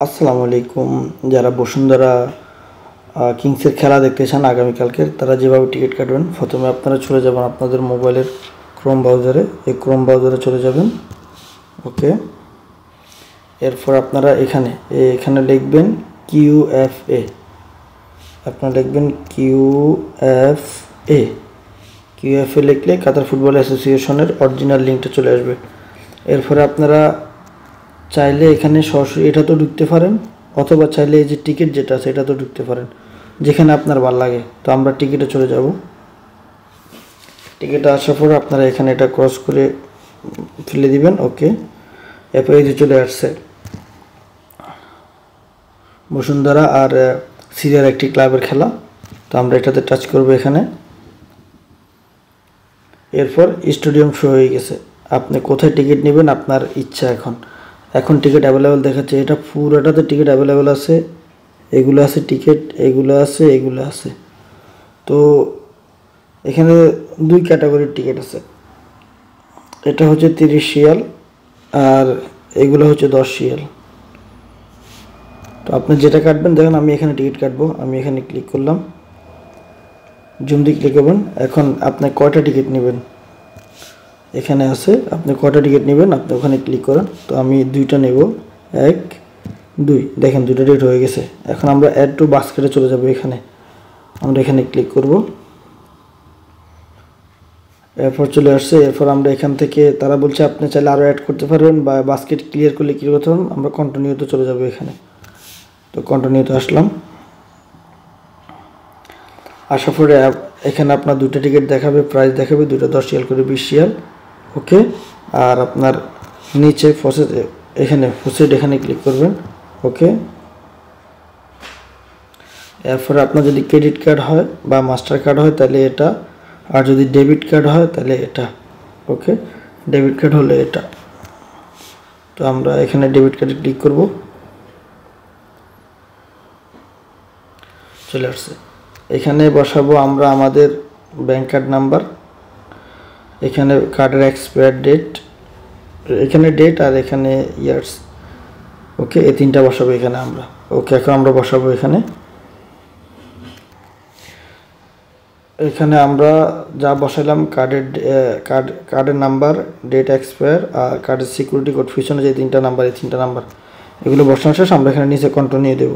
আসসালামু আলাইকুম। যারা বসুন্ধরা কিংসের খেলা দেখতে চান আগামীকালকে, তারা যেভাবে টিকিট কাটবেন, প্রথমে আপনারা চলে যাবেন আপনাদের মোবাইলের ক্রোম ব্রাউজারে। এই ক্রোম ব্রাউজারে চলে যাবেন। ওকে, এরপর আপনারা এখানে লিখবেন QFA। আপনারা লিখবেন QFA লিখলে কাতার ফুটবল অ্যাসোসিয়েশনের অরিজিনাল লিঙ্কটা চলে আসবে। এরপরে আপনারা চাইলে এখানে সরাসরি এটা তো ঢুকতে পারেন, অথবা চাইলে এই যে টিকিট যেটা আছে এটা তো ঢুকতে পারেন, যেখানে আপনার ভালো লাগে। তো আমরা টিকিটে চলে যাব। টিকিটে আসার পর আপনারা এখানে এটা ক্রস করে ফেলে দিবেন। ওকে, এরপর এই যে চলে আসছে বসুন্ধরা আর সিরিয়ার একটি ক্লাবের খেলা। তো আমরা এটাতে টাচ করব এখানে। এরপর স্টেডিয়াম শো হয়ে গেছে। আপনি কোথায় টিকিট নেবেন আপনার ইচ্ছা। এখন টিকিট অ্যাভেলেবেল দেখাচ্ছে। এটা পুরোটাতে টিকিট অ্যাভেলেবেল আছে, এগুলো আছে টিকিট, এগুলো আছে। তো এখানে দুই ক্যাটাগরির টিকিট আছে। এটা হচ্ছে 30 রিয়াল আর এগুলো হচ্ছে 10 রিয়াল। তো আপনি যেটা কাটবেন, দেখেন আমি এখানে টিকিট কাটবো। আমি এখানে ক্লিক করলাম, জুম দিয়ে ক্লিক করবেন। এখন আপনি কয়টা টিকিট নেবেন এখানে আছে, আপনি কয়টা টিকিট নেবেন আপনি ওখানে ক্লিক করেন। তো আমি দুইটা নেব, 1 2। দেখেন দুটো ডেট হয়ে গেছে। এখন আমরা অ্যাড টু বাস্কেটে চলে যাব। আমরা এখানে ক্লিক করব। এরপর চলে আসছে। এরপর আমরা এখান থেকে, তারা বলছে আপনি চাইলে আরও অ্যাড করতে পারবেন বা বাস্কেট ক্লিয়ার করলে কী করতে পারবেন। আমরা কন্টিনিউতে চলে যাব এখানে। তো কন্টিনিউতে আসলাম। আসার পরে এখানে আপনার দুটো টিকিট দেখাবে, প্রাইস দেখাবে, দুটো 10 রিয়াল করে 20 রিয়াল। ওকে, আর আপনার নিচে প্রসিড এখানে ক্লিক করবেন। ওকে, এরপরে আপনার যদি ক্রেডিট কার্ড হয় বা মাস্টার কার্ড হয় তাহলে এটা, আর যদি ডেবিট কার্ড হয় তাহলে এটা। ওকে, ডেবিট কার্ড হলে এটা। তো আমরা এখানে ডেবিট কার্ডে ক্লিক করব। চলে আসছে। এখানে বসাবো আমরা আমাদের ব্যাংক কার্ড নাম্বার, এখানে কার্ডের এক্সপায়ার ডেট, এখানে ডেট আর এখানে ইয়ার্স। ওকে, এই তিনটা বসাবো এখানে আমরা। ওকে, এখন আমরা বসাবো এখানে আমরা যা বসাইলাম, কার্ডের নাম্বার, ডেট এক্সপায়ার আর কার্ডের সিকিউরিটি কোড, পিছনে যে তিনটা নাম্বার, এই তিনটা নাম্বার এগুলো বসানো শেষ। আমরা এখানে নিচে কন্টিনিউ দেব।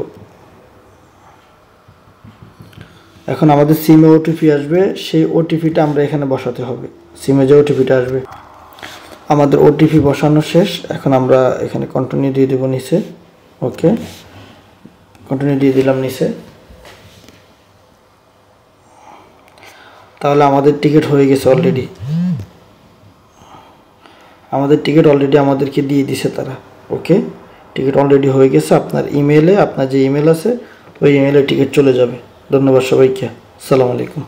এখন আমাদের সিমে ওটিপি আসবে, সেই ওটিপিটা আমরা এখানে বসাতে হবে। সিমে যে ওটিপিটা আসবে, আমাদের ওটিপি বসানো শেষ। এখন আমরা এখানে কন্টিনিউ দিয়ে দেবো নিচে। ওকে, কন্টিনিউ দিয়ে দিলাম নিচে। তাহলে আমাদের টিকিট হয়ে গেছে অলরেডি। আমাদেরকে দিয়ে দিছে তারা। ওকে, টিকিট অলরেডি হয়ে গেছে। আপনার ইমেলে, আপনার যে ইমেল আছে ওই ইমেলে টিকিট চলে যাবে। ধন্যবাদ সবাইকে। আসসালামু আলাইকুম।